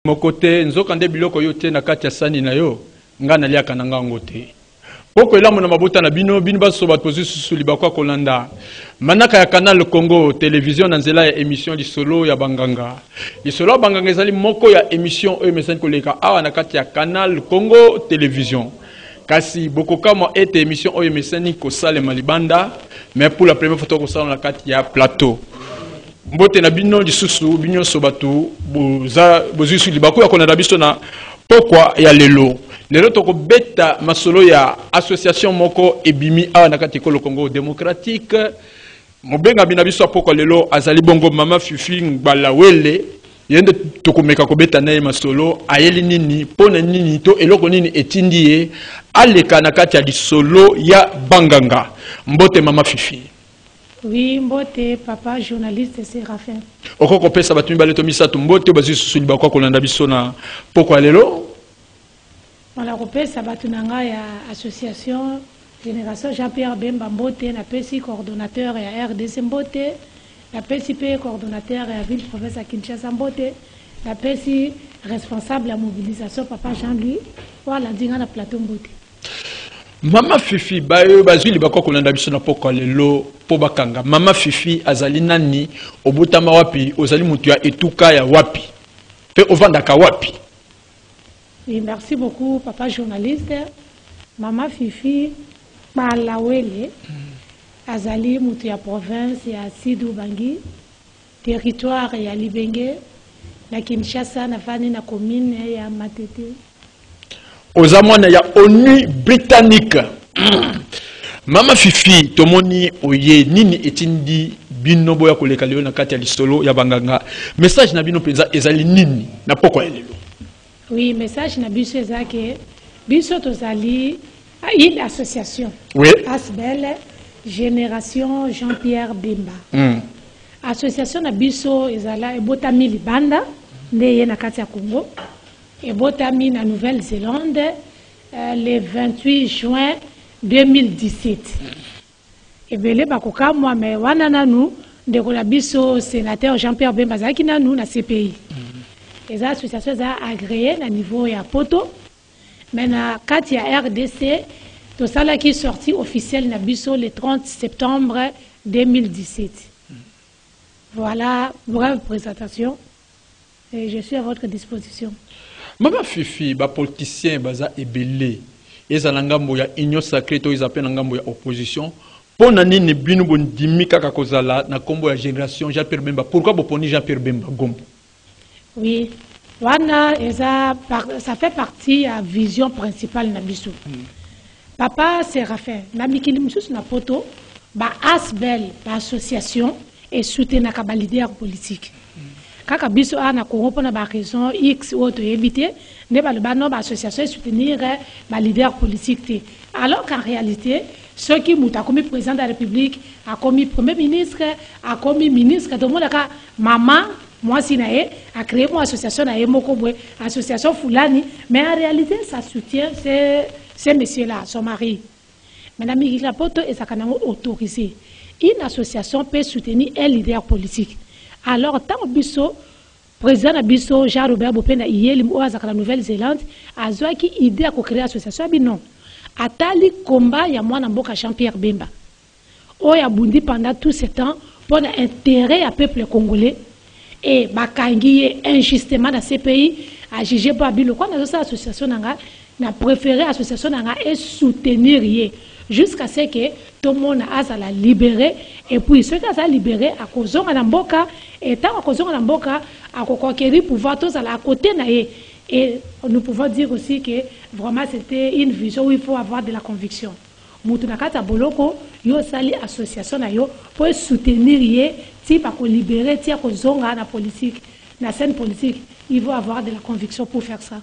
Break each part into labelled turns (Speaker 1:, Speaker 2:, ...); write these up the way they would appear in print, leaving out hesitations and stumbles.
Speaker 1: Mon côté nzokande biloko yo te na kati ya sani na yo ngana liaka na ngango te. Poko elamu na mabuta na bino bino baso batozi susuli bakwa kolanda. Manaka ya Canal Congo télévision na nzela ya émission di solo ya banganga. Di solo ya banganga ezali moko ya émission oyo mesani koleka awa na kati ya Canal Congo télévision. Kasi bokoka mo ete émission oyo mesani ko sale malibanda mais pour la première fois ko sala na kati ya plateau. Mbote na bino lisusu bino sobatu bozu susuli bakwa ya kolanda biso na pokwa ya lelo. Lelo toko beta masolo ya association moko ebimi awa na kati ko Congo démocratique. Mobenga binabiso pokwa lelo azali bongo mama Fifi Ngbalawele yende tokomeka ko beta na masolo ayeli nini pona nini to eloko nini etindie aleka na kati ya disolo ya banganga. Mbote mama Fifi.
Speaker 2: Oui, mbote papa journaliste Séraphin.
Speaker 1: Okoko pesa batumi baleto misato mbote bazi susuli bakwa kolanda biso na pokwa lelo.
Speaker 2: Voilà, kopesa batunanga ya association Génération Jean-Pierre Bemba Mbote na PSI coordonnateur ya RDC Mbote, na PSI coordonnateur ya ville province à Kinshasa Mbote, na PSI responsable à mobilisation papa Jean-Louis. Voilà, dinga na plateau Mbote.
Speaker 1: Mama Fifi bayo bazili bakwa kolanda biso na pokwa lelo po bakanga. Mama Fifi azali nani obutama wapi ozali mutu ya etuka ya wapi pe ovandaka wapi?
Speaker 2: Oui, merci beaucoup, papa journaliste. Maman Fifi Balawele, Azali, Moutia province, ya Sidou Bangi, territoire ya Libenge, na Kinshasa, na Fani, na commune ya Matete.
Speaker 1: Ozamwana ya ONU britannique. Mama Fifi, tomoni oye nini etindi bino boya koleka leo na kati ya lisolo ya banganga. Message na bino penza ezali nini na pokwa elelo?
Speaker 2: Oui, message na biso ezake biso tozali une association.
Speaker 1: Oui.
Speaker 2: Asbel Génération Jean-Pierre Bemba. Association na biso ezala ebotami libanda ndeye na kati ya Congo. Ebotami na Nouvelle-Zélande le 28 juin 2017. Ebele bakoka moi mais wana nanu ndeko na biso sénateur Jean-Pierre Bemba zaki nanu na CPI. Les associations sont agréées à niveau ya poto. Maintenant, quand il y a RDC, tout ça là qui est sorti officiel na biso le 30 septembre 2017. Voilà, brève présentation. Et je suis à votre disposition.
Speaker 1: Mama Fifi, ba politicien baza ebele. Eza ngambo ya union sacrée to izape ngambo ya opposition. Pona nini binu bondimi kaka kozala na kombo ya génération Jean-Pierre Bemba. Pourquoi boponi Jean-Pierre Bemba Gombo?
Speaker 2: Oui, wana ça fait partie de la vision principale na biso. Papa Séraphin, na mikili mususu na poto, ba Asbel, ba association et soutenir ka leader politique. Kaka biso ana Congo pona ba raison X ou to éviter, ne ba le ba non ba association et soutenir ba leader politique. Alors qu'en réalité, ceux qui ont commis président de la République, a commis premier ministre, a commis ministre, tout le monde a maman. Moi, si nae a créé mon association nae Mokobwe, association Foulani, mais en réalité, ça soutient ces messieurs-là, son mari. Madame Miguel Poto et Sakanango autorisé. Une association peut soutenir un leader politique. Alors, tant que président Abisso, Jean-Robert Bopena, Yélim ou à la Nouvelle-Zélande, a qui idée à créer l'association, non. Atali combat, il y a moi, Namboka Jean-Pierre Bemba. Oh, il y a Bundi pendant tout ce temps pour intérêt à peuple congolais. Et bakangi injustement dans ces pays à juger pour abilo quoi dans cette association n'a préféré association et soutenir jusqu'à ce que tout le monde a la libérer et puis ceux qui a libéré à cause de mboka et tant à cause de mboka à conquérir pouvoir tous à côté et nous pouvons dire aussi que vraiment c'était une vision où il faut avoir de la conviction. Mutunakata boloko yo sali association na yo pour soutenir si pas libérer si ko zonga na politique na scène politique il faut avoir de la conviction pour faire ça.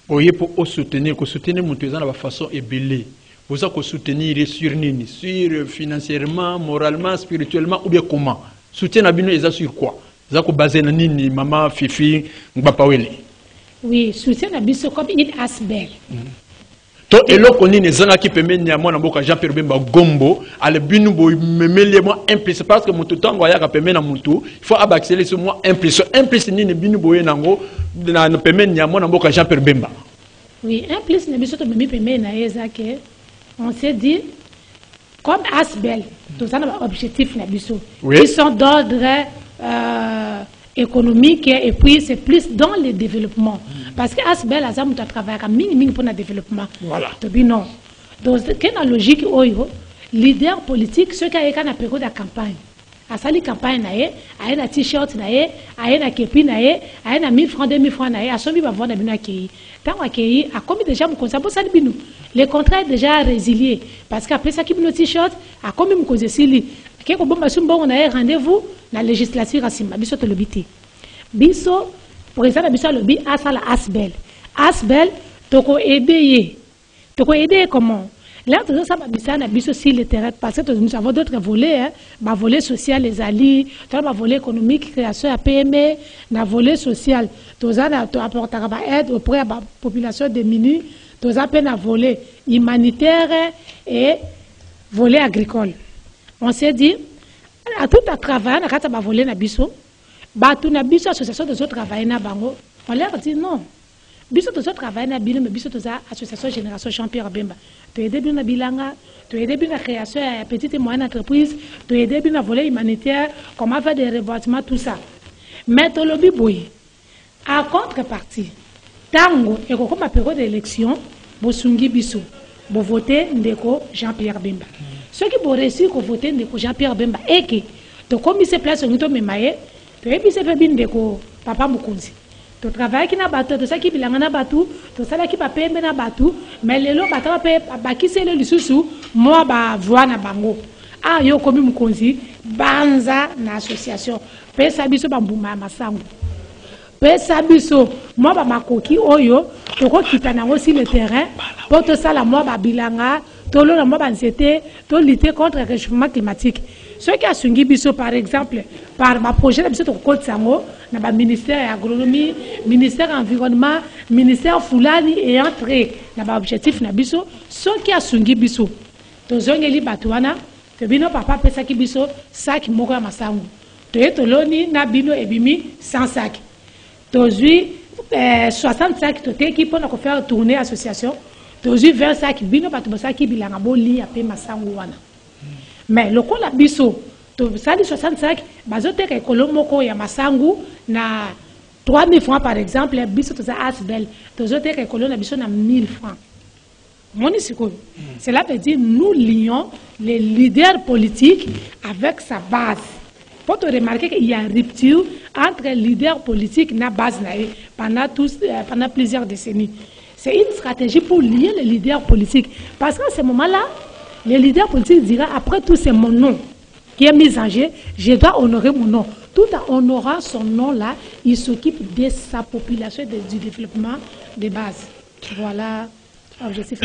Speaker 1: Oye pour soutenir mutuza na façon ebelé. Vous avez soutenir sur nini, sur financièrement, moralement, spirituellement ou bien comment? Soutien na bino eza sur quoi? Za ko basé na nini mama Fifi Ngapawele?
Speaker 2: Oui, soutien na biso comme une asbel.
Speaker 1: to eloko nini ezanga ki pembeni ya mwana mboka Jean Pierre Bemba Gombo ale binu bo memele moi implice parce que mutu tango ayaka pembeni na mutu il faut abaxeler sur moi implice nini binu boye nango na pembeni ya mwana mboka Jean Pierre Bemba.
Speaker 2: Oui, implice ne biso to memi pembeni na ezake on s'est dit comme Asbel tous ça un objectif na biso qui sont d'ordre économique et puis c'est plus dans le développement parce que Asbel a ça travailler comme mini pour le développement
Speaker 1: voilà
Speaker 2: to bi non donc quelle logique oyo leader politique ceux qui a une période de campagne a sali campagne na ye a na t-shirt na ye a na kepi na ye a na 1000 francs 2000 francs na ye a sobi ba vendre bino akei tant akei a commis déjà mon conseil pour ça bino le contrat est déjà résilié parce qu'après ça qui bino t-shirt a commis mon conseil sili ke ko bomba sumbo na ye rendez-vous na législature asimba biso to lobité biso président biso lobi asala Asbel to ko aider comment là tout ça babisa na biso sur le terrain parce que nous avons d'autres volets hein ba volet social les alliés to ba volet économique création à PME na volet social to ça na to apporter ba aide auprès de la population démunie to ça peine à volet humanitaire et volet agricole. On s'est dit à tout à travailler na kata ba volet na biso ba tout na biso association de autres travailler na bango on leur dit non biso to so travailler na bino mais biso to za association génération Jean Pierre Bemba to aider bino na bilanga to aider bino na création de petite et moyenne entreprise to aider bino na volet humanitaire comment faire des reboisements tout ça mais to lobby boy à contrepartie tango et ko comme période d'élection bo sungi biso bo voter ndeko Jean Pierre Bemba ceux qui vont réussir ko voter ndeko Jean Pierre Bemba et que to comme se place ngito memaye to ebi se fait bin ndeko papa Mukonzi to travail qui na bateau to ça qui bilanga na bateau to ça qui pa pembe na bateau mais lelo bateau ba ki sele lisusu moi ba voix na bango ah yo komi Mukonzi banza na association pesa biso bambuma masango pesa biso moi ba makoki oyo to ko kitana aussi le terrain pour to ça la moi ba bilanga to lo na moi ba nzete to lutter contre le réchauffement climatique. Ceux qui ont sungi biso par exemple par ma projet biso to ko tsango na ba ministère agronomie ministère environnement ministère fulani et entré na ba objectif na biso ceux qui ont sungi biso to zongeli batwana to bino papa pesa ki biso sac moko ya masango to etoloni na bino ebimi 100 sacs to zui 60 sacs to te ki pona ko faire tourner association to zui 20 sacs bino bato bosaki bilanga boli ape masango wana. Mais le coup la biso to sali 65 bazoteka ekolomoko ya masangu na 3000 francs par exemple biso to za Asbel to zoteka ekolo na biso na 1000 francs. Cela veut dire nous lions les leaders politiques avec sa base. Pour te remarquer qu'il y a une rupture entre les leaders politiques et la base pendant plusieurs décennies. C'est une stratégie pour lier les leaders politiques. Parce qu'à ce moment-là, les leaders politiques diront, après tout, c'est mon nom qui est mis en jeu, je dois honorer mon nom. Tout en honorant son nom-là, il s'occupe de sa population et du développement de base. Voilà l'objectif.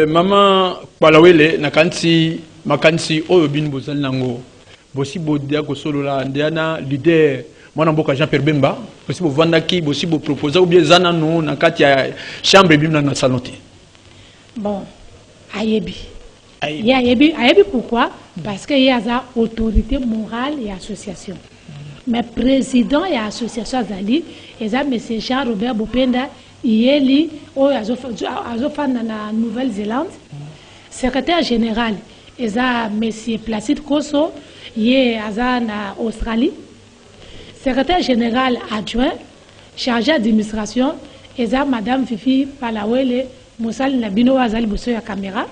Speaker 1: Maman, Palawele, Nakansi, Makansi, Oyobin Bozal Nango, Bossi Bodia Kosolola, Ndiana, leader, Mwana Mboka Jean Pierre Bemba, Bossi Bovandaki, Bossi Bo proposa, ou bien Zana no, Nakatia, chambre Bimna na salonté.
Speaker 2: Bon, Ayebi. Ayebi pourquoi? Parce qu'il y a une autorité morale et association. Mais président et association Zali, il y a M. Jean-Robert Bopenda, il est en Nouvelle-Zélande. Secrétaire général, il y a M. Placide Kosso, il est en Australie. Secrétaire général adjoint, chargé d'administration, il y a Mme Fifi Palawele, Moussal Nabino Azali Boussoya Caméra.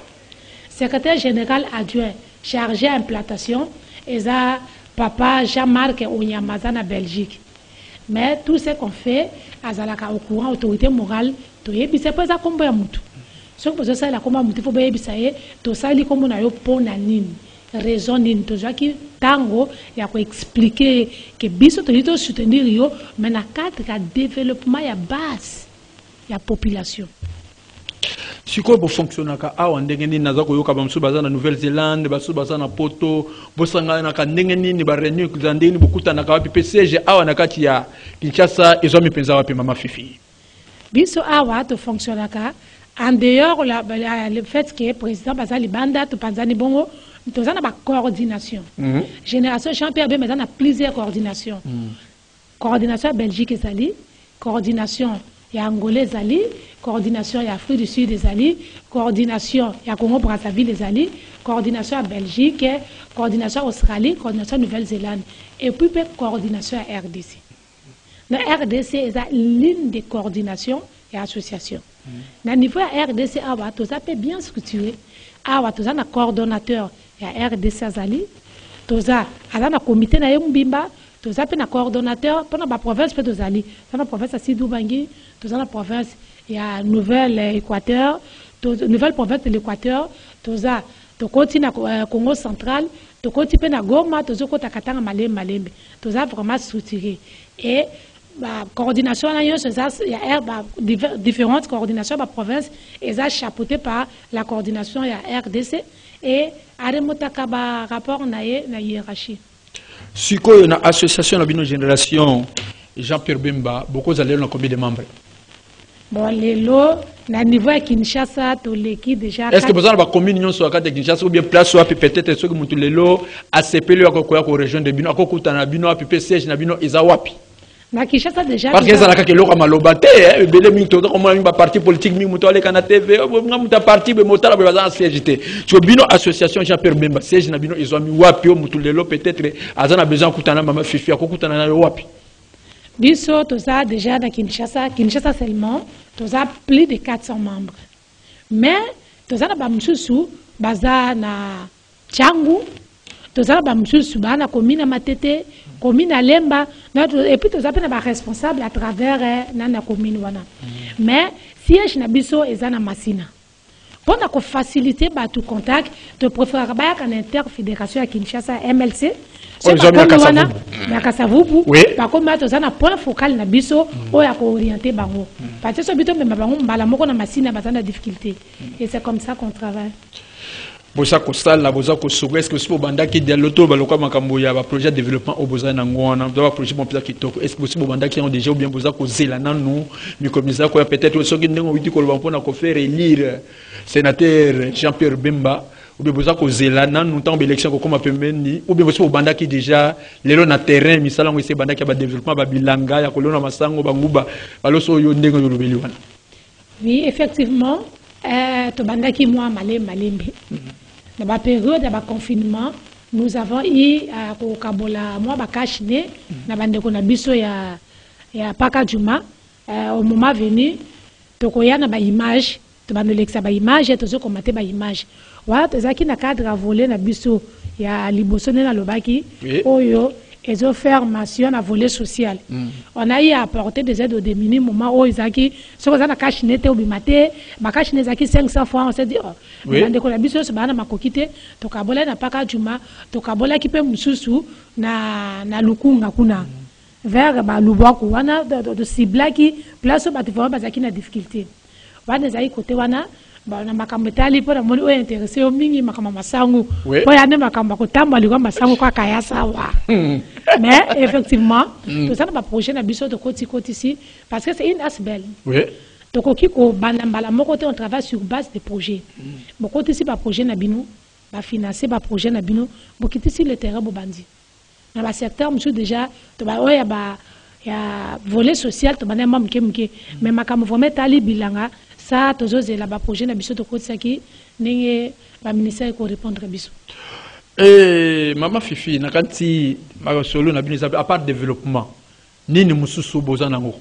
Speaker 2: Secrétaire général adjoint chargé d'implantation, et ça, papa Jean-Marc Onyamazana Belgique. Mais tout ce qu'on fait, azalaka au courant, autorité morale, c'est pas ça comme Moutou. Ce que vous savez, comme Moutou, il faut bien tout ça, il comme on a eu pour nanine. Raison nine, tout ça qui tango, il y a expliquer que biso to soutenir yo, mais na cadre de développement, il y a base, il y a population.
Speaker 1: Si quoi pour fonctionner à Wandengeni Nazako Yoka Bamsu Bazana Nouvelle-Zélande, Basu Bazana Poto, Bosanga Nakandengeni, Nibarenu, Zandeni, Bokuta Nakawapi, PCG, Awanakatia, Kinshasa, et Zomi Penzawapi, Mama Fifi.
Speaker 2: Biso Awa to fonctionner En dehors, le fait que le président Bazali Banda, tu penses bongo, tu as une coordination. Génération Jean-Pierre Bemba, il y a plusieurs coordinations. Coordination Belgique et Zali, coordination Angolais Zali, coordination Afrique du Sud Zali, coordination Congo-Brazzaville Zali, coordination Belgique, coordination Australie, coordination Nouvelle-Zélande, et puis coordination RDC. La RDC est l'une des coordinations et associations. Au niveau de la RDC, tout ça peut bien structuré. Tout ça, un coordonnateur de la RDC Zali, tout ça, un comité de Mbimba, tout ça, un coordonnateur pour la province de Zali. Dans la province de Sidoubangi, dans la province, il y a Nouvelle-Équateur, nouvelle province de l'Équateur, tout ça, tout continent Congo central, tout continent Goma, tout ça, Katanga Malembe, tout ça vraiment structuré. Et la coordination, il y a différentes coordinations de la province, et ça chapeauté par la coordination de la RDC, et à un rapport à la hiérarchie.
Speaker 1: Si vous avez une association de la génération, Jean-Pierre Bemba, beaucoup d'aller dans combien de membres?
Speaker 2: Bon, les lots, au niveau de Kinshasa, l'équipe déjà.
Speaker 1: Est-ce que vous avez une communion sur la Kinshasa ou bien place ou peut-être ceux qui ont les lots, ACP, la région de Bino, à Kokutana Bino, à Pipe Siège, Nabino, Izawapi?
Speaker 2: Na Kinshasa déjà.
Speaker 1: Parce que ça n'a qu'à l'eau malobate, belé minto, comme un parti politique, minto, les canaux TV, un parti, mais montant la bazar CGT. Tu as Bino association Jean-Pierre Bemba, siège Nabino, ils ont mis Wapi, Moutulelo, peut-être, Azan a besoin Koutana, Mama Fifi, à Kokutana Wapi.
Speaker 2: Biso, tout ça déjà dans Kinshasa, Kinshasa seulement, tout ça plus de 400 membres. Mais, tout ça na Msusu, Baza na Tchangu, tout ça na Msusu, na commune Matete, commune Lemba, et puis tout ça na responsable à travers la commune wana. Mais, siège na Biso et na Massina. Pour faciliter tout contact, tu préfères qu'en interfédération à Kinshasa, MLC, c'est pas comme na Kasavubu, par contre, tu as un point focal na biso, où il y a orienté bango. Parce que ce bito même bango, balamoko na machine na bazana difficulté. Et c'est comme ça qu'on travaille.
Speaker 1: Bosa Kostal, la Bosa Kosogo, est-ce que c'est pour Banda qui est l'auto, Baloka Makamboya, un projet de développement au Bosa Nangouana, un projet bon qui toque, est-ce que c'est pour Banda qui ont déjà ou bien Bosa Kozela nous, mais comme ça, peut-être ceux qui n'ont dit qu'on va faire élire sénateur Jean-Pierre Bemba, ou bien Bosa Kozela nous, tant d'élections comme Pemeni, ou bien c'est pour Banda qui déjà, les lots na terrain, Misalango, c'est Banda qui a développement, Babilanga, Yakolona Masango, Banguba, Baloso Yondengo Yulubiliwana.
Speaker 2: Oui, effectivement, Banda qui moi, Malembe. Dans la période de confinement, nous avons eu au Kabola, moi, Bakashine, dans la bande Biso, il y a Pakajuma, au moment venu, tu as une image, tu as une image, et tu as commenté une image. Voilà, tu as un cadre à voler dans Biso, il y a Libosone dans le Baki, Oyo, et ont formation à volet social. On a eu à apporter des aides aux démunis, moment où ils ont dit, ce qu'on a caché n'était au bimaté, ma caché n'est acquis 500 fois, on s'est dit, oh, mais on a biso, c'est pas ma coquille, to kabola na paka juma, to kabola qui peut mususu, na lukunga kuna, vers ba lubaku, wana, de cibla qui, place au bâtiment, bazaki na difficulté. Wana zai côté wana, na makambo tali po na moni o intéressé o mingi makamba masangu po ya ne makamba ko tamba liko masangu kwa kaya sawa. Mais effectivement tout ça na projet na biso de koti ici parce que c'est une asbel. Oui. Donc oki ko banambala moko te on travaille sur base de projets. Boko ici ba projet na bino, ba financer ba projet na bino, boko ici le terrain bo bandi. Na ba secteur monsieur déjà to ba oya ba ya volet social to bana mamke mke mais makambo vraiment tali bilanga. Ça, tous les projets de Kotsaki, le ministère qui répondre à biso.
Speaker 1: Maman Fifi, à part développement, ni ne mususu bozanango.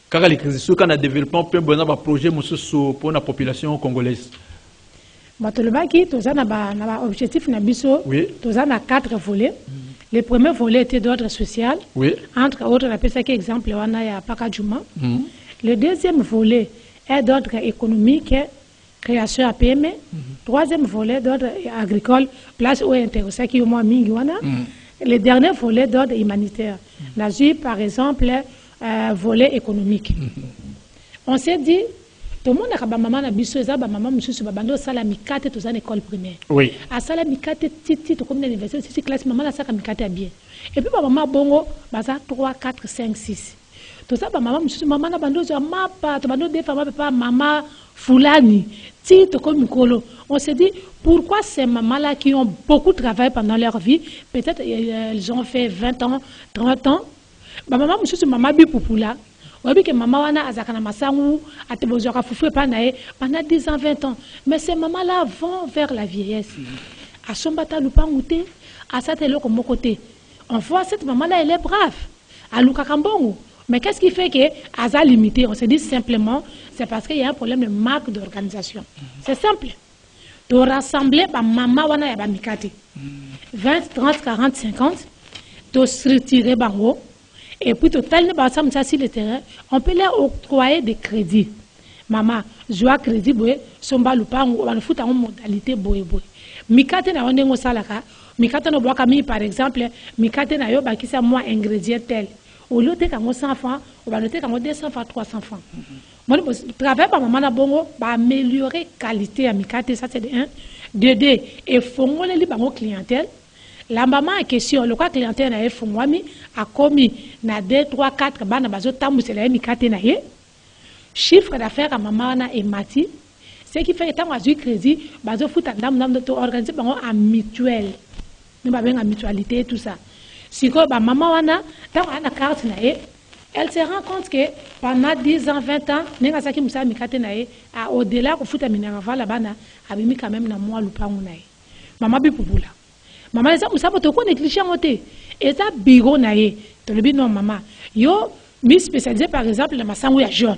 Speaker 1: Car les crises quand on développement peut besoin d'un projet mususu pour la population congolaise.
Speaker 2: Batolobaki, tous un objectif na biso, tous un 4 volets. Le premier volet était d'ordre social. Entre autres, on appelle ça exemple, on a Pakajuma. Le deuxième volet est d'ordre économique, création à PME. Troisième volet d'ordre agricole, place où est intéressé qui au moins mingiwana. Le dernier volet d'ordre humanitaire. Là, par exemple, volet économique. On s'est dit, tout le monde a maman na biso eza ba maman mususu ba bando sala mikate to za école primaire. Oui. A sala mikate titi to comme l'université, c'est classe maman na saka mikate bien. Et puis ba maman bongo ba za 3 4 5 6. tout ça maman monsieur maman na bando zo mapa to bando des femmes papa maman fulani ti to comme mikolo. On s'est dit pourquoi ces mamans là qui ont beaucoup travaillé pendant leur vie, peut-être elles ont fait 20 ans, 30 ans. Ba maman monsieur maman bi popula. Oui, que maman wana azakana masangu atebozoka fufu panae pendant 10 ans 20 ans. Mais ces mamans là vont vers la vieillesse. À sombata lupangute, à satelo comme côté. On voit cette maman là elle est brave. À Lukakambongo. Mais qu'est-ce qui fait que Aza limité? On se dit simplement, c'est parce qu'il y a un problème de marque d'organisation. C'est simple. De rassembler ma maman wana ya bamikate. 20, 30, 40, 50. De se retirer bango. Et puis total ne pas ça sur le terrain, on peut leur octroyer des crédits. Maman, joie crédit boy, somba lupango, on fout en modalité boy boy. Mikate na onde ngo salaka, mikate no boka mi par exemple, mikate na yo ba ki sa moi ingrédient tel. Au lieu de 100 francs, on va noter 200 francs, 300 francs. Moi, travail par maman na bongo, ba améliorer qualité à mikate, ça c'est de 1. De 2, et fongo les bango clientèle. La maman en question, le quoi clientèle na efungwami a commis na 2, 3, 4 bana bazo tamu c'est la mikate na ye. Chiffre d'affaires à maman na et mati. Ce qui fait que tant que crédit, bazo fout ndam ndam de organiser bango en mutuelle. Ne ba ben en mutualité et tout ça. Si ko ba maman wana tant ana carte na ye, elle se rend compte que pendant 10 ans, 20 ans, nenga saki musa mikate na ye, au-delà ko fout minérava la bana, abimi quand même na moi lupango na ye. Maman bi popula. Maman les amis, ça va te négliger en côté. Et ça bureau naé. Tu le dis non maman. Yo mi spécialisé par exemple le massangu ya jaune.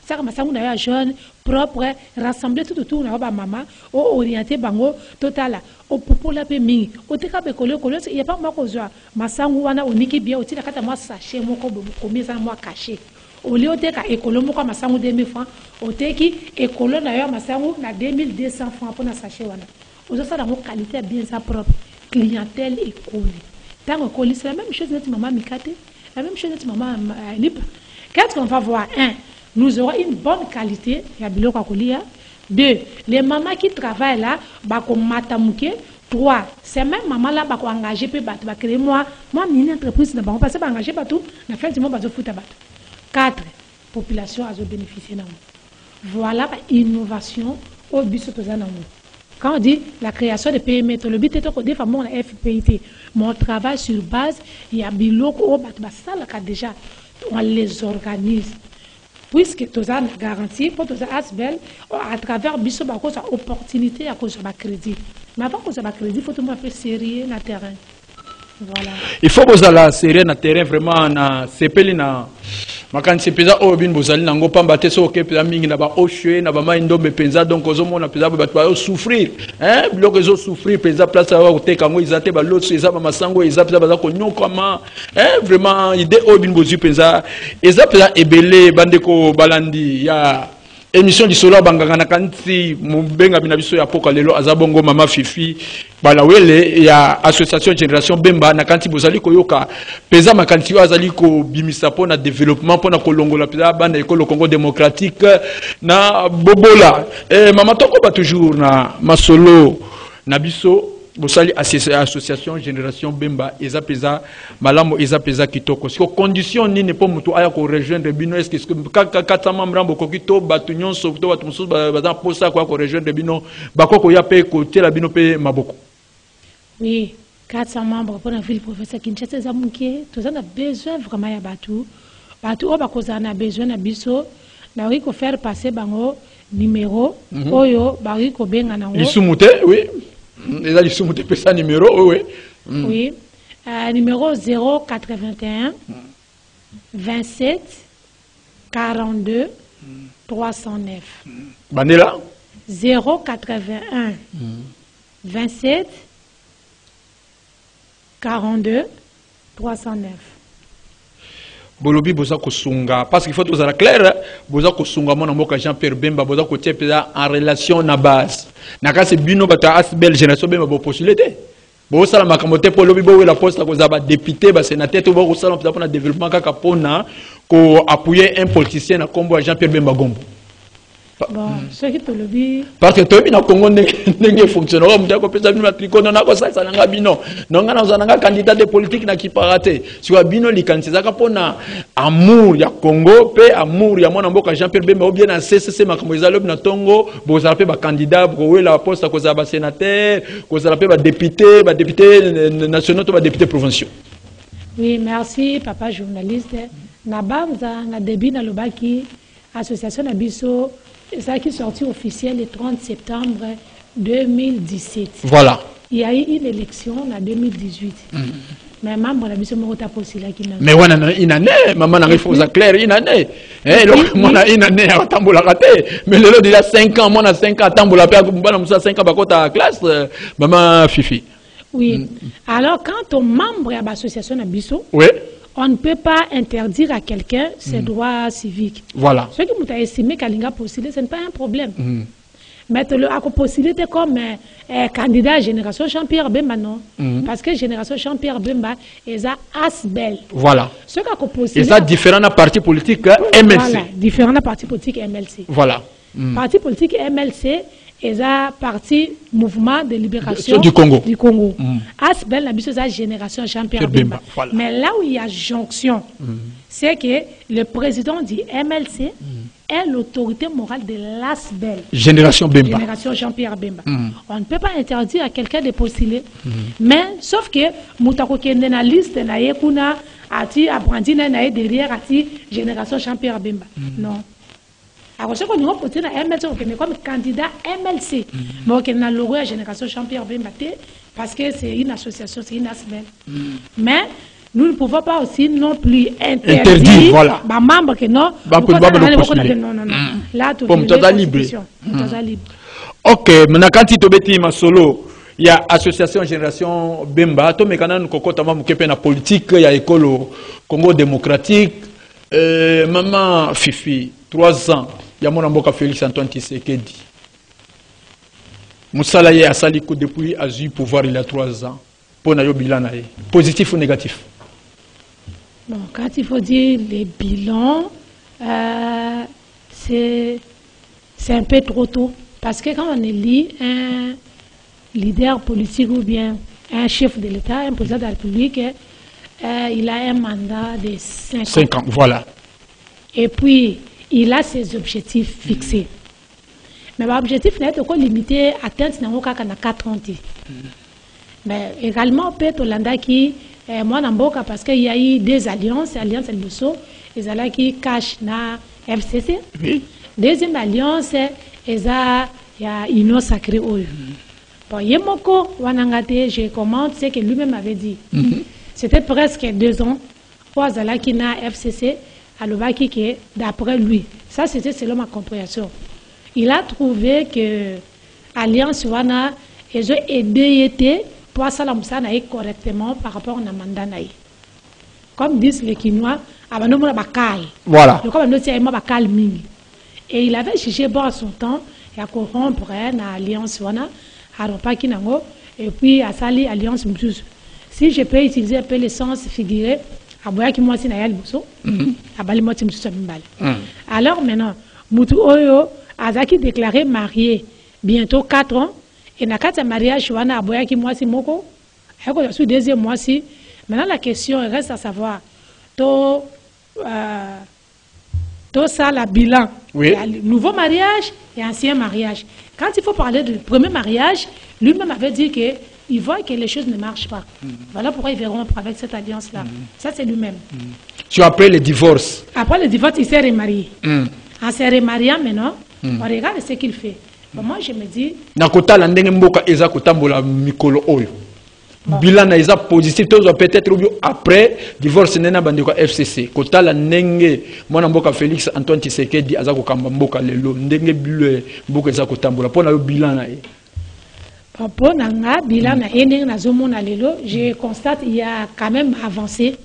Speaker 2: Ça que massangu na ya jaune propre rassemblé tout autour na ba maman o orienté bango total o popo la pe mingi. O te ka be kolo il y a pas moi ko zo massangu wana oniki bien o ti na kata moi sachet moko bo combien ça moi caché. Au lieu de ka écolo moko massangu 2000 francs, o te ki écolo na yo massangu na 2200 francs pour na sachet wana. O zo ça dans qualité bien ça propre. Clientèle et colis. Tant que colis, c'est la même chose notre maman Mikate, la même chose notre maman libre. Qu'est-ce qu'on va voir? 1, nous aurons une bonne qualité, il y a biloko kolia. 2, les mamans qui travaillent là, bako matamuke. 3, ces mêmes mamans là, bako engagé pe bat, ba créer moi mini entreprise na bako passer ba engager batou, na fin du mois bazo futa bat. 4, population a bénéficié na. Voilà innovation au biso tozana mo. Quand on dit la création de PME, le but est que des femmes ont la FPIT. Mon travail sur base, il y a biloko ça déjà, on les organise. Puisque tu as une garantie, pour tu as asbel, à travers biso bako sa opportunité à cause de crédit. Mais avant que ça crédit, il faut tout le monde faire sérieux dans le terrain. Voilà.
Speaker 1: Il faut que la sérieux dans le terrain vraiment na sepeli na makanisi peza o bin bozali nango pamba te so ke peza mingi na ba oshwe na ba maindombe penza donc ozomona peza ba to souffrir biloko zo souffrir peza place wa koteka ngo izate ba lotso eza ba masango eza peza baza ko nyokama vraiment idée o bin bozu penza eza peza ebele bandeko balandi ya émission du solo banganga na kanti mubenga bina biso ya poka lelo azabongo mama fifi balawele ya association génération bemba na kanti bozali koyoka peza makanti yo azali ko bimisa pona développement pona kolongola peza bana ekolo Congo démocratique na bobola mama toko ba toujours na masolo na biso bosali association génération bemba eza peza malamo eza peza kitoko siko condition nini po mutu aya ko rejoindre bino est-ce que kata membres boko kito batu nyonso to batu mususu baza posa ko rejoindre bino bakoko ya pe ko tela bino pe maboko.
Speaker 2: Oui, 400 membres pour la ville professeur Kinshasa zamuke tous on a besoin vraiment ya batu o bakoza na besoin na biso na ri ko faire passer bango numéro oyo bari ko benga nango
Speaker 1: isumute oui. Les a dit pesa numéro, oui.
Speaker 2: Oui. Numéro 081 27 42 309.
Speaker 1: Bandela
Speaker 2: 081 27 42 309.
Speaker 1: Bolobi boza kosunga parce qu'il faut tous la clair boza kosunga mona moka Jean-Pierre Bemba boza ko tiepeza en relation na base na kasi bino bata asbel génération bemba bo possibilité bo sala makamote po lobi bo la poste ko za ba député ba sénateur to bo ko sala pour na développement kaka pona ko appuyer un politicien na kombo Jean-Pierre Bemba Gombo.
Speaker 2: Bon, ce qui te le dit.
Speaker 1: Parce que toi, au Congo, n'est fonctionne. On dit que ça n'a pas on a quoi ça n'a pas bino. Non, on a un candidat de politique qui pas raté. Si on a bino les candidats, ça a amour, il y a Congo, paix, amour, il y a mon amour Jean-Pierre Bemba ou bien à CCC, Makamozalob, na Tongo, vous avez pas candidat, vous avez la poste à cause de sénateur, vous avez pas député nationaux, pas député provinciaux.
Speaker 2: Oui, merci, papa journaliste. Na Bamza, na début na Lobaki, association Nabiso. Ça qui est sorti officiel le 30 septembre 2017.
Speaker 1: Voilà.
Speaker 2: Il y a eu une élection en 2018. Mais maman, on a vu ce mot possible qui n'a.
Speaker 1: Mais on a une année, maman a répondu clair une année. Eh, on a une année à Tamboula raté. Mais le lot il y a 5 ans, moi on a 5 ans à Tamboula, puis on a 5 ans à la classe, maman Fifi.
Speaker 2: Oui. Alors quand on membre à l'association Nabiso,
Speaker 1: oui.
Speaker 2: On ne peut pas interdire à quelqu'un ses droits civiques.
Speaker 1: Voilà.
Speaker 2: Ceux qui m'ont estimé qu'Alinga postulé, ce n'est pas un problème. Mettez-le à postuler comme candidat à Génération Jean-Pierre Bemba, non. Parce que Génération Jean-Pierre Bemba est à Asbel.
Speaker 1: Voilà.
Speaker 2: Ceux qui ont postulé.
Speaker 1: Et ça, différents partis politiques MLC.
Speaker 2: Voilà, différents partis politiques MLC.
Speaker 1: Voilà.
Speaker 2: Parti politique MLC. Et ça, parti mouvement de libération
Speaker 1: du Congo.
Speaker 2: Asbel, la biso, Génération Jean-Pierre Bemba. Voilà. Mais là où il y a jonction, c'est que le président du MLC est l'autorité morale de l'Asbel.
Speaker 1: Génération Bemba.
Speaker 2: Génération Jean-Pierre Bemba. On ne peut pas interdire à quelqu'un de postuler. Mais, sauf que, Moutako Kende na liste, na yekuna, ati, Abrandina, na derrière, ati, Génération Jean-Pierre Bemba. Non. Alors, ce qu'on a posé à MLC, on est comme candidat MLC. Mais on a l'euro à Génération Jean-Pierre Bemba parce que c'est une association, c'est une ASBEL. Mais nous ne pouvons pas aussi non plus interdire
Speaker 1: voilà.
Speaker 2: Les membres que non. Non. Là, tout est libre.
Speaker 1: Ok, maintenant quand tu te mets solo, il y a association Génération Bemba, tu me connais kokota mamu kepe na politique, il y a école Congo démocratique, maman Fifi, 3 ans. Il y a mon amboka Félix Antoine Tshisekedi. Moussala a sali coup depuis a eu pouvoir il y a 3 ans. Pour na yo bilan na positif ou négatif?
Speaker 2: Bon, quand il faut dire les bilans, c'est un peu trop tôt. Parce que quand on élit un leader politique ou bien un chef de l'État, un président de la République, il a un mandat de 5 ans.
Speaker 1: Voilà.
Speaker 2: Et puis, il a ses objectifs fixés. Mais l'objectif n'est pas limité à atteindre 4 ans. Mais également, peut-être Hollanda qui, moi, Namboka, parce qu'il y a eu des alliances, Alliance El Bosso, ils ont qui cache na FCC. Oui. Deuxième alliance, il y a Union Sacrée. Bon, Yemoko, Wanangate, je commente ce que lui-même avait dit. C'était presque 2 ans. Oazala qui na FCC. Qui d'après lui, ça c'était selon ma compréhension. Il a trouvé que Alliance Wana ils ont aidé pour ça correctement par rapport à mandat. Comme disent les Quinois, voilà. Et il avait jugé bon à son temps et à corrompre l'Alliance Wana, et puis à sali Alliance Moussous. Si je peux utiliser un peu l'essence figurée, alors maintenant, Moutou Oyo a déclaré marié bientôt 4 ans et n'a qu'à mariage wana aboya ki mwasi moko eko sur deuxième mois-ci. Maintenant la question reste à savoir to ça la bilan. Oui. Nouveau mariage et ancien mariage. Quand il faut parler du premier mariage, lui-même avait dit que il voit que les choses ne marchent pas. Voilà pourquoi ils verront avec cette alliance-là. Ça, c'est lui-même.
Speaker 1: Tu après le divorce? Après
Speaker 2: le divorce, il s'est remarié. En se remariant maintenant, on regarde ce qu'il fait. Bon, moi, je me dis...
Speaker 1: Nakota la ndenge mboka eza kotambola mikolo oyo. Bilan na eza positif, peut-être après divorce nena bandeko FCC. Kota la ndenge mwana mboka Félix Antoine Tshisekedi aza kokamba mboka lelo ndenge bile mboka eza kotambola pona yo bilan na ye.
Speaker 2: Pour Nanga, bilan na ending na zomona lelo, je constate il y a quand même avancé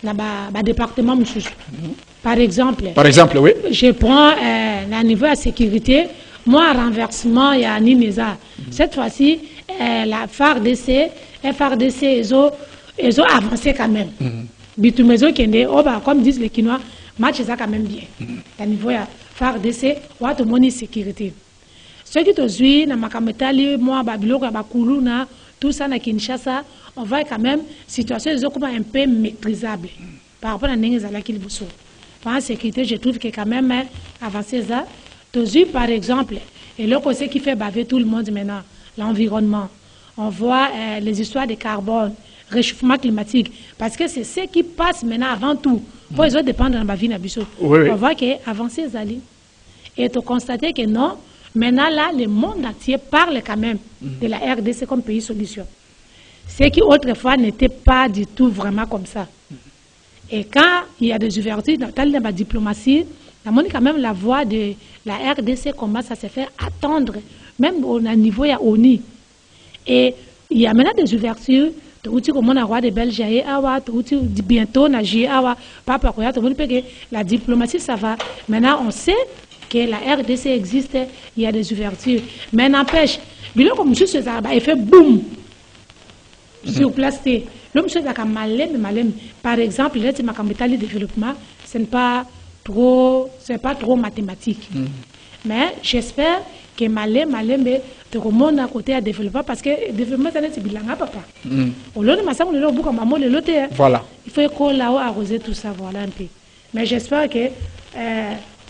Speaker 2: dans le département Moussous. Par exemple,
Speaker 1: oui. Je
Speaker 2: prends le niveau de sécurité, moi renversement il y a Nineza. Cette fois-ci, la FARDC, ils ont avancé quand même. Bitumezo kende, comme disent les Quinois, match est quand même bien. À niveau ya FARDC, ou à tout monde sécurité. Ce qui te suit, na makametali, moi, Babylone, Bakuluna, tout ça na Kinshasa, on voit quand même situation un peu maîtrisable par rapport à Nengezala Kilbuso. En sécurité, je trouve que quand même avancé ça. Te par exemple, et là, c'est qui fait baver tout le monde maintenant, l'environnement. On voit les histoires de carbone, réchauffement climatique, parce que c'est ce qui passe maintenant avant tout. Pour les autres dépendre de la vie n'abisso. On voit que avancé ça. Et tu constates que non. Maintenant, là, le monde entier parle quand même de la RDC comme pays solution. Ce qui, autrefois, n'était pas du tout vraiment comme ça. Et quand il y a des ouvertures dans la diplomatie, on a quand même la voix de la RDC commence à se faire attendre, même au niveau de l'ONU. Et il y a maintenant des ouvertures. Comme on a roi de Belge, bientôt, la diplomatie, ça va. Maintenant, on sait que la RDC existe, il y a des ouvertures. Mais n'empêche, comme monsieur César, il fait boum sur place. L'homme César a malem. Par exemple, le développement, ce n'est pas trop mathématique. Mais j'espère que malem, tout le monde à côté à développer parce que le développement, c'est bilan, papa.
Speaker 1: Voilà.
Speaker 2: Il faut qu'on arroser tout ça, voilà un peu. Mais j'espère que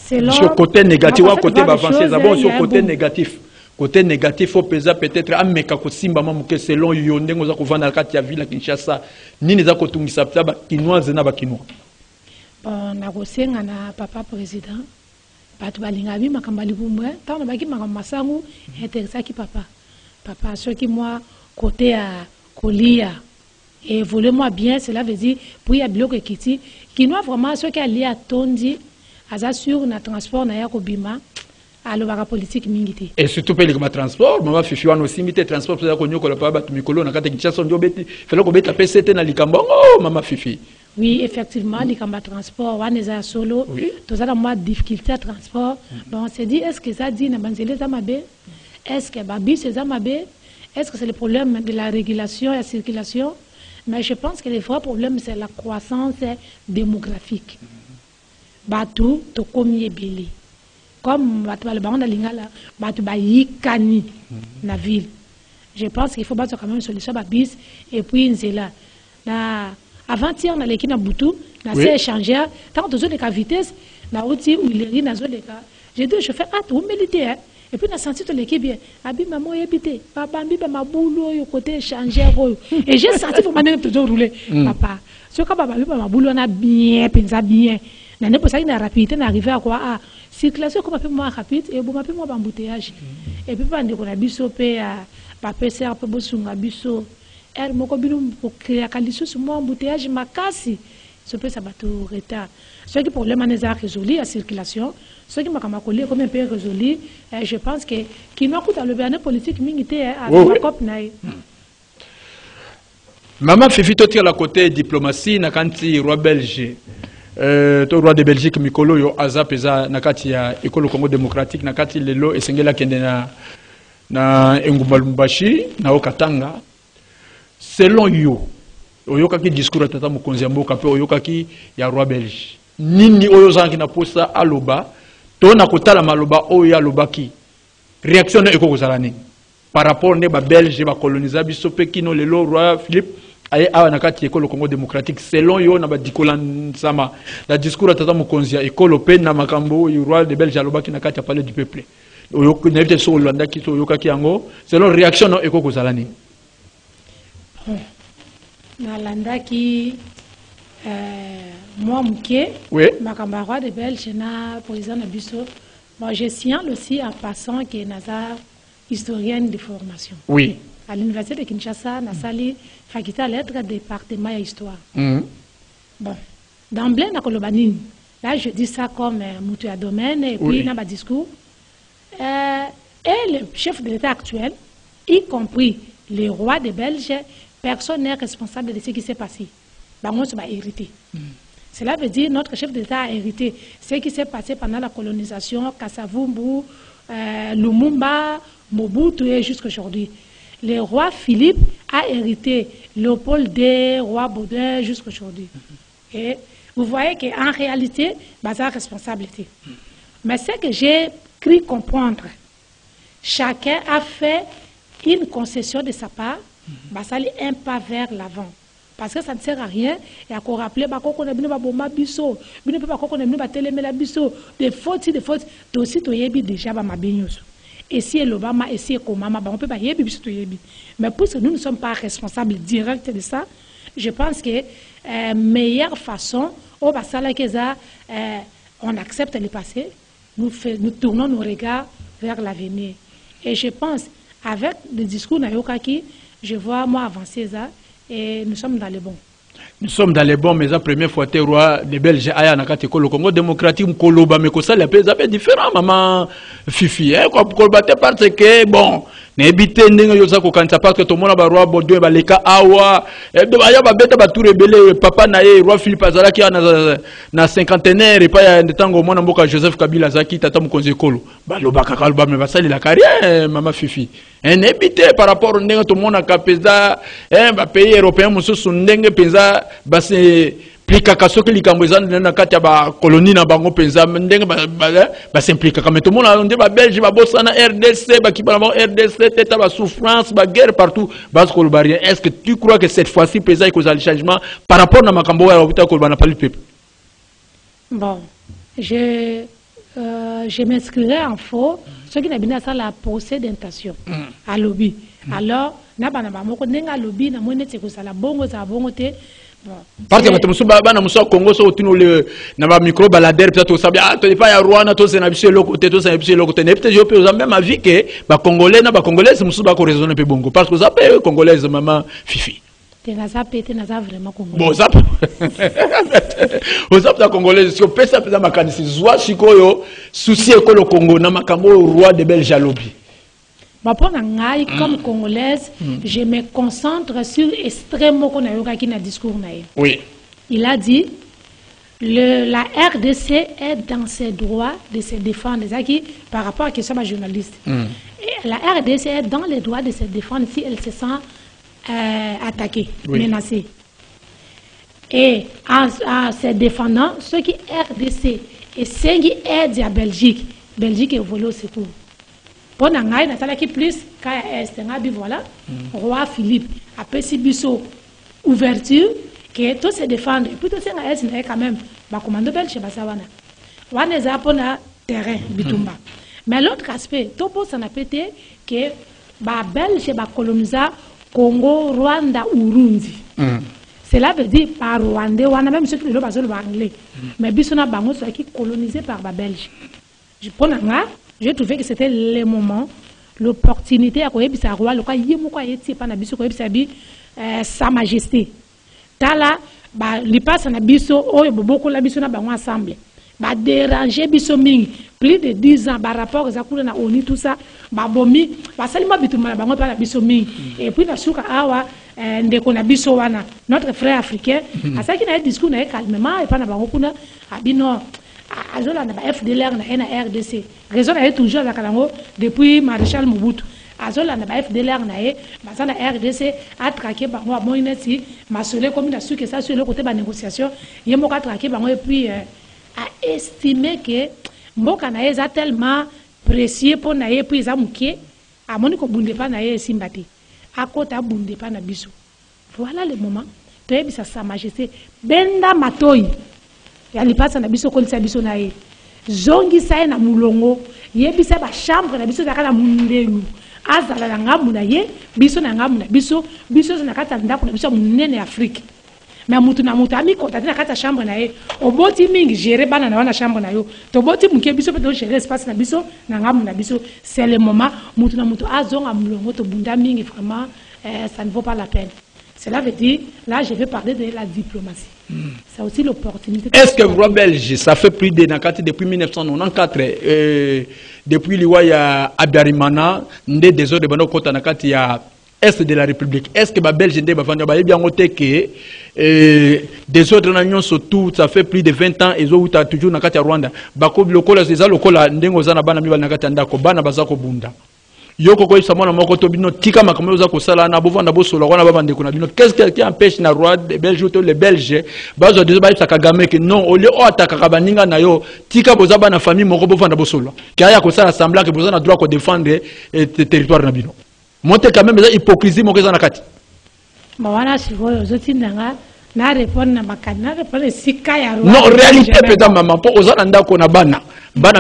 Speaker 2: selon...
Speaker 1: Sur le côté négatif, ou côté avancé, d'abord sur le côté négatif. Côté négatif, il faut peut-être que selon Yonde, nous avons vu dans la ville à Kinshasa, ni les accounts Kinois et Nabakinois.
Speaker 2: Bon, nous avons papa président. Patu balingabi makambali bumwe tant baki makamasangu intéressant qui papa ce qui moi côté à colia et voulez-moi bien cela veut dire pour y a bloqué kiti qui nous vraiment ce qui a lié à tondi à sur na transport na ya kobima à la politique mingiti
Speaker 1: et surtout pour les transport maman fifi wana aussi mité transport pour ko nyokola pa batu mikolo na kata Kinshasa ndio beti felo ko beta PCT na likambo oh maman fifi.
Speaker 2: Oui, effectivement, les combats de transport, on est à solo, tout ça dans moi difficulté à transport. Bon, on s'est dit, est-ce que ça dit Nabanzele Zamabé? Est-ce que Babi c'est Zamabé? Est-ce que c'est le problème de la régulation et la circulation? Mais je pense que le vrai problème, c'est la croissance démographique. Batou, to komi belé. Comme Batou Alban Lingala, Batou Bayikani, la ville. Je pense qu'il faut battre quand même une solution Babis et puis Nzela. Avant-hier, on a l'équipe à Boutou, on a échangé, tant de cas vitesse, on a aussi où il est dans les cas. J'ai dit, je fais tout militaire. Et puis, on a senti toute l'équipe bien. Abi, maman, habité. Papa, ma boulot, au côté échangé. Et j'ai senti pour m'amener toujours rouler. Papa, ce que papa, ma boulot, on a bien, pensé bien. On a pour ça, il a rapidité, on est arrivé à quoi? Ah, circulation, comme un moins rapide, et bon, un peu moins d'embouteillage. Et puis, on a biso, papa, c'est un peu beau sur un biso. Elle m'a dit que le embouteillage makasi ce peut s'abattre au retard. Ce qui est problème est résolu la circulation. Ce qui m'a collé comme un peu résolu, je pense que qui n'a coûté le bien politique militaire à la COP naï.
Speaker 1: Maman fait vite à la côté diplomatie na kanti roi belge. To roi de Belgique mikolo yo azapeza na kati ya école Congo démocratique na kati lelo esengela kende na Engumba Lumbashi na Okatanga. Selon yo, oyokaki discours à tata mokonzi ya mboka pe oyokaki ya roi belge. Nini oyo zangi na posa aloba, to na kotala maloba oyo alobaki. Réaction na eko kozala nini? Par rapport ne ba belge ba coloniser biso pe kino lelo roi Philippe aye awa na kati école Congo démocratique selon yo na ba dikola sama. La discours à tata mokonzi ya école pe na makambo yu roi de belge alobaki na kati ya palais du peuple. Oyoko na vite so Holanda ki to oyokaki yango selon réaction na eko kozala nini?
Speaker 2: Nalanda qui moi mouké ma camarade de Belge na président Nabiso. Moi je signale aussi en passant que Nazar historienne de formation.
Speaker 1: Oui.
Speaker 2: À l'université de Kinshasa, Nasali faculté à lettres département et histoire. Bon, d'emblée na Kolobanine. Là je dis ça comme moutou à domaine et puis dans ma discours. Et le chef de l'État actuel, y compris le roi des Belges, personne n'est responsable de ce qui s'est passé. On va hériter. Cela veut dire que notre chef d'État a hérité ce qui s'est passé pendant la colonisation, Kassavumbu, Lumumba, Mobutu et jusqu'à aujourd'hui. Le roi Philippe a hérité Léopold II, roi Baudouin jusqu'à aujourd'hui. Et vous voyez qu'en réalité, c'est la responsabilité. Mais ce que j'ai cru comprendre, chacun a fait une concession de sa part, ça aller un pas vers l'avant. Parce que ça ne sert à rien. Et à rappeler, des fautes, tu aussi tu yebi déjà ma bignoso. Et si l'Obama, et si Komama, on peut pas yebi biso yebi. Mais puisque nous ne sommes pas responsables directs de ça, je pense que meilleure façon, on accepte le passé, nous tournons nos regards vers l'avenir. Et je pense, avec le discours Nayokaki, je vois moi avancer ça. Et nous sommes dans les bons.
Speaker 1: Nous sommes dans les bons, mais la première fois, tu es roi des Belges, le Congo démocratique, mais ça, c'est différent, maman Fifi. Parce que, bon, n'habitez pas parce que tout le monde a roi Bordeaux, Baleka, Awa, papa Naye, roi Philippe Azalaki, na cinquantenaire, et pas de temps au monde, Joseph Kabila Zaki, Tata Moukonze Kolo. Balobaka Kalba, mais va salir la carrière, maman Fifi. N'habitez par rapport au tout le monde a capesa, pays européen, monsieur Sundenge Penza, c'est plika soki likamboza na kati ya ba colonie na bango penza ndenge ba s'implique comme tout le monde a ndé ba Belge ba bosana RDC ba kibana ba RDC teta ba souffrance ba guerre partout base kolbarien. Est-ce que tu crois que cette fois-ci penza iko za changement par rapport na makambo ya obita kolbana pas le peuple?
Speaker 2: Bon, je m'inscrirai en faux ceux qui n'a bien ça la procès d'intention à lobby. Alors na bana ba moko ndenga lobby na mone tseko sala bongo za bongo te.
Speaker 1: Parce que tu as Congo, na micro balader, peut-être tu sais, tu pas ya Rwanda, tu sais na biso le côté, tu sais na biso le côté. Peut-être je peux même avis que ba Congolais na ba Congolais, musu ba ko raisonner peu bongo parce que ça peut Congolaise maman Fifi.
Speaker 2: Tu n'as pas vraiment Congolais.
Speaker 1: Bon ça. Vous savez la Congolaise, si on peut ça peut ma kanisi zwa sikoyo souci ekolo Congo na makambo roi de Belge lobby.
Speaker 2: Comme Congolaise, je me concentre sur l'extrême discours.
Speaker 1: Oui.
Speaker 2: Il a dit la RDC est dans ses droits de se défendre par rapport à la question de journaliste. Et la RDC est dans les droits de se défendre si elle se sent attaquée, menacée. Et en se défendant, ceux qui RDC et ceux qui aident la Belgique est volé au secours. Pour nous, plus voilà, roi Philippe a péci biso ouverture que tout se défendre. Et puis tout ça quand même, bah commando belge basawana. Wana zapona terrain bitumba. Mais l'autre aspect, tout pour ça n'a pété que bah belge ba coloniser Congo, Rwanda, Urundi. Cela veut dire par Rwandais, wana même ceux qui le basent anglais. Mais biso na bango soit qui colonisé par ba belge. Je prends j'ai trouvé que c'était le moment, l'opportunité à quoi ça roi, le quoi yémouka yéti pas na biso quoi sa majesté. Tala ba lipa sa na biso oyo beaucoup la biso na bango ensemble. Ba déranger biso mingi plus de 10 ans par rapport à kula na oni tout ça ba bomi ba salima bituma bango pa na biso mingi et puis na suka awa ndeko na biso wana notre frère africain asaki na discours na calmement et pas na bango kuna abino Azola na FDLR na RDC. Raison est toujours la Kalango depuis Maréchal Mobutu. Azola na FDLR na na RDC a traqué bango a moineti masolé comme na su que ça sur le côté de la négociation, yemo ka traqué bango et puis a estimé que mboka na eza tellement précieux pour na ye puis za muké a moni ko bunde pa na ye simbati. A kota bunde pa na biso. Voilà le moment. Toi bisa sa majesté benda matoi. Il passe na biso kolisa biso na ye zongi sa na mulongo yebisa ba chambre na biso za kana mundengu azala na ngamu na ye biso na ngamu na biso na kata ndako na biso munene Afrique mais mutu na mutu ami kota na kata chambre na ye oboti mingi gérer bana na wana chambre na yo to boti muke biso pe to gérer espace na biso na ngamu na biso c'est le moment mutu na mutu azonga mulongo to bunda mingi vraiment ça ne vaut pas la peine. Cela veut dire, là, je vais parler de la diplomatie. C'est aussi l'opportunité.
Speaker 1: Est-ce que le roi belge, ça fait plus de Nakati depuis 1994, depuis l'Iwaya Abiyarimana, des autres de Bano Kota Nakati à Est de la République. Est-ce que les Belges ont bien noté que des autres nations surtout, ça fait plus de 20 ans, ils ont toujours Nakati à Rwanda. Bako Lokola, c'est ça, Lokola, Ndengo Zana Bana Miba Nakati Andako, Bana Bazako Bunda. Yoko ko sama na moko to bino tika makambo oza ko sala na bovanda bosola wana bavande ko na bino. Qu'est-ce qui empêche na roi des Belges ou les Belges bazo de ba Kagame que non au lieu o ataka baninga na yo tika boza ba na famille moko bovanda bosola. Kaya ko sala semblant que boza na droit ko défendre territoire na bino. Monte quand même hypocrisie moko za na kati.
Speaker 2: Ba wana sikoyo zotindanga na répondre na makana répondre sika ya roi.
Speaker 1: Non réalité peut-être maman po oza na ndako na bana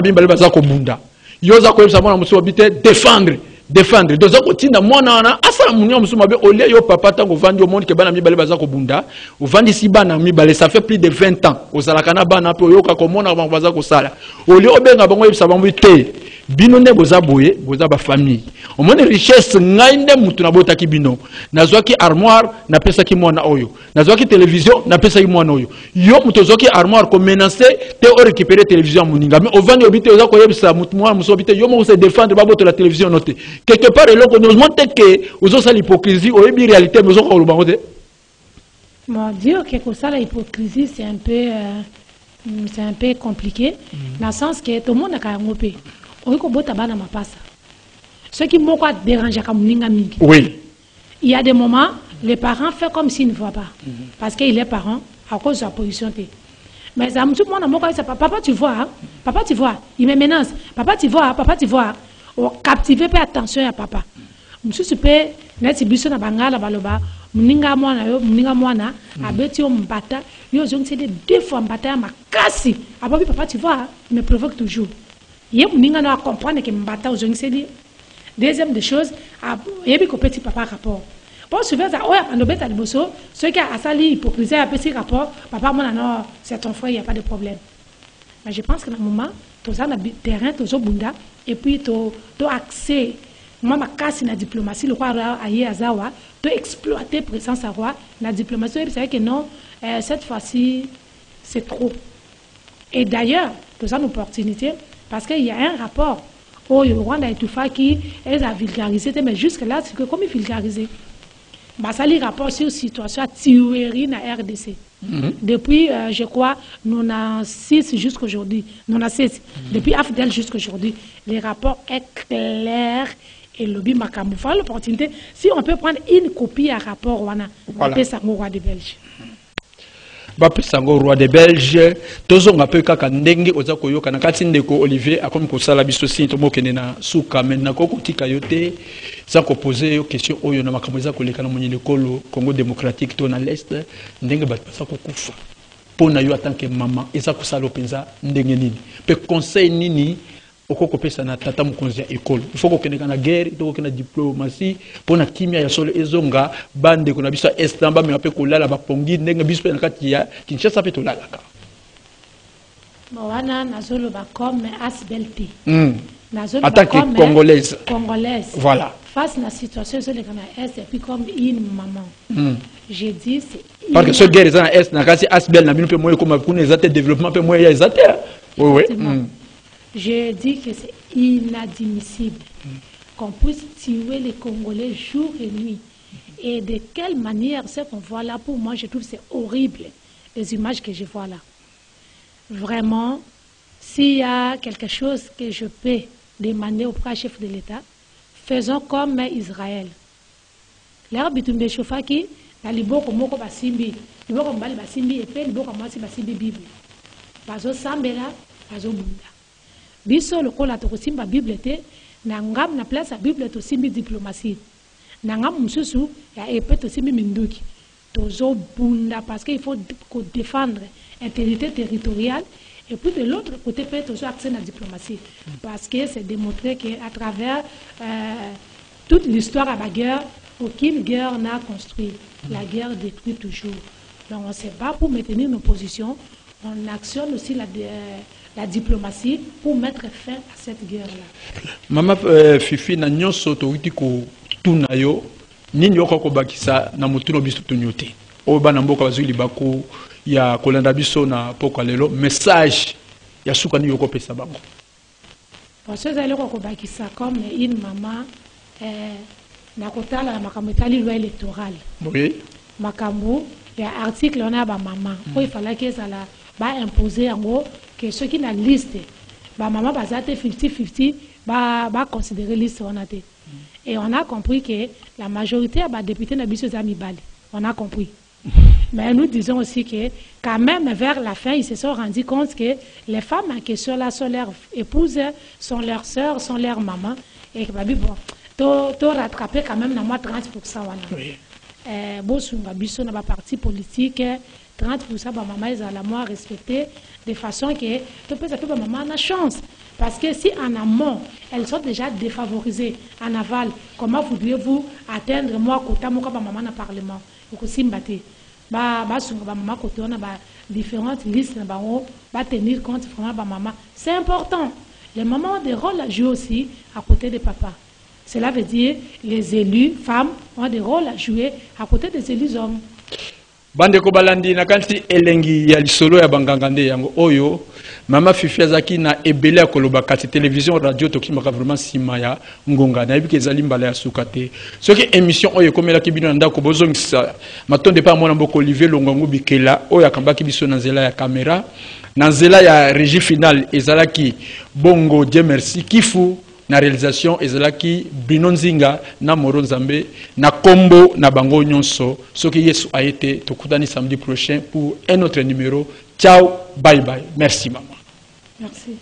Speaker 1: bimbale baza ko bunda. Yoza ko yebisa mwana musu obite défendre doza ko tinda mwana wana asa munya musu mabe ole yo papa tango vandi o monde ke bana mibale baza ko bunda o vandi si bana mibale ça fait plus de 20 ans ozala kana bana pe yoka ko mona ba baza ko sala ole obenga bango yebisa bango te bino ne boza boye boza ba famille o mone richesse ngai nde mutu na botaki bino nazwaki armoire na pesa ki mwana oyo nazwaki télévision na pesa ki mwana oyo yo mutu zoki armoire ko menacer te o récupérer télévision muninga mais o vandi obite oza ko yebisa mutu mwana musu obite yo mo se défendre ba boto la télévision noté quelque part là qu'on nous montre que aux autres l'hypocrisie ou une réalité mais on va le
Speaker 2: mon Dieu que ça l'hypocrisie c'est un peu compliqué dans le sens que tout le monde a quand même opé on ko bota bana mapasa ce qui m'a quoi déranger comme ninga mingi
Speaker 1: oui
Speaker 2: il y a des moments les parents font comme s'ils ne voient pas parce qu'il est parent à cause de la position t mais ça me tout le monde m'a quoi papa tu vois hein? Papa tu vois il me menace papa tu vois captiver pas attention à papa monsieur super net biso na bangala baloba mninga mwana abeti o mbata yo zongi c'est deux fois mbata ya makasi ababi papa tu vois me provoque toujours ye mninga na comprendre que mbata zongi c'est deuxième des choses yebi ko petit papa rapport bon souvent ça oya pandobeta liboso ceux qui a sali hypocrisie a petit rapport papa mona non c'est ton frère il y a pas de problème mais je pense que dans moment tout ça na terrain tout bunda et puis to accès moi ma casse na diplomatie le roi aye azawa to exploiter présence à roi la diplomatie c'est vrai que non cette fois-ci c'est trop et d'ailleurs tout ça une opportunité parce qu'il y a un rapport au Rwanda et tout ça qui est à vulgariser mais jusque là c'est que comme il vulgariser bah ça les rapports sur situation tuerie na RDC. Depuis, je crois, 96 jusqu'à aujourd'hui, 96, depuis AFDEL jusqu'à aujourd'hui, les rapports est clair et lobby Makambu. Il faut l'opportunité, si on peut prendre une copie à rapport, on peut ça au roi des Belges.
Speaker 1: Bapesango roi des Belges tozonga pe kaka ndenge oza koyoka na kati ndeko Olivier akomi kosala biso si to mokene na suka maintenant ko kotika yote za ko poser yo question oyo na makambo za koleka na monyele kolo Congo démocratique to na l'est ndenge ba sa ko kufa pona yo en tant que maman eza ko sala penza ndenge nini pe conseil nini okoko pesa na tata mukonzi ya école il faut ko keneka na guerre to ko na diplomatie pona kimia ya solo ezonga bande ko na biso estamba me ape ko lala ba pongi ndenge biso na kati ya Kinshasa pe to lala ka
Speaker 2: wana nazolo ba comme asbelti nazolo
Speaker 1: ba comme congolaise voilà
Speaker 2: face la situation sur les est et puis comme une maman j'ai dit c'est
Speaker 1: parce que ce guerre za est na kasi asbel na bino pe moyo comme kuna ezate développement pe moyo ezate oui
Speaker 2: je dis que c'est inadmissible qu'on puisse tuer les Congolais jour et nuit. Et de quelle manière ce qu'on voit là, pour moi, je trouve que c'est horrible, les images que je vois là. Vraiment, s'il y a quelque chose que je peux demander au premier chef de l'État, faisons comme Israël. L'air bitumbe chauffaki, na liboko moko basimbi, liboko mbali basimbi, et puis liboko mwasi basimbi Bible. Bazo sambela, bazo bunda. Biso lokola to simba Bible te na ngam na place à Bible to simbi diplomatie na ngam mususu ya epé to simbi minduki to zo bunda parce qu'il faut défendre intégrité territoriale et puis de l'autre côté peut to accès à la diplomatie parce que c'est démontré que à travers toute l'histoire à la guerre aucune guerre n'a construit la guerre détruit toujours donc on se bat pour maintenir nos positions on actionne aussi la diplomatie pour mettre fin à cette guerre-là.
Speaker 1: Maman Fifi na nyonso to witi ko tuna yo nini yoko ko bakisa na mutuno biso tunyote. O bana mboka bazuli bako ya kolanda biso na poko lelo message ya suka ni yoko pesa bango.
Speaker 2: Parce que zali ko bakisa comme une maman na kotala na makambo tali loi électorale.
Speaker 1: Oui.
Speaker 2: Makambo ya article on a ba maman. Il fallait que ça la ba imposer en gros que ceux qui na liste ba maman bazate 50-50 ba considérer liste on a té Et on a compris que la majorité des députés n'habitent pas Mibali. On a compris. Mais nous disons aussi que quand même vers la fin, ils se sont rendus compte que les femmes en question là sont leurs épouses, sont leurs sœurs, sont leurs mamans. Et que bon, tu rattrapé quand même dans moi 30%. Bon, sur la partie politique, 30% de maman ils allaient moins respecter de façon que tu peux savoir que maman a la chance. Parce que si en amont, elles sont déjà défavorisées, en aval, comment voudriez-vous atteindre moi, côté moi, maman dans le Parlement? Vous aussi m'battez. Maman côté on a différentes listes, va tenir compte vraiment de maman. C'est important. Les mamans ont des rôles à jouer aussi à côté des papas. Cela veut dire les élus femmes ont des rôles à jouer à côté des élus hommes.
Speaker 1: Bande ko balandi na kanti elengi ya lisolo ya bangangande yango oyo mama Fifi azaki na ebele akoloba kati télévision radio tokimaka vraiment simaya ngonga na yebi kezali mbala ya sukate soki émission oyo komela ki bino ndako bozongisa matonde pa mwana mboko Olivier Longongo bikela oyo akambaki biso na nzela ya caméra na nzela ya régie finale ezalaki bongo Dieu merci kifu na réalisation ezalaki Bruno Nzinga na Moro Nzambe na kombo na bango nyonso soki Yesu a été tokutani samedi prochain pour un autre numéro. Ciao, bye bye. Merci maman.
Speaker 2: Merci.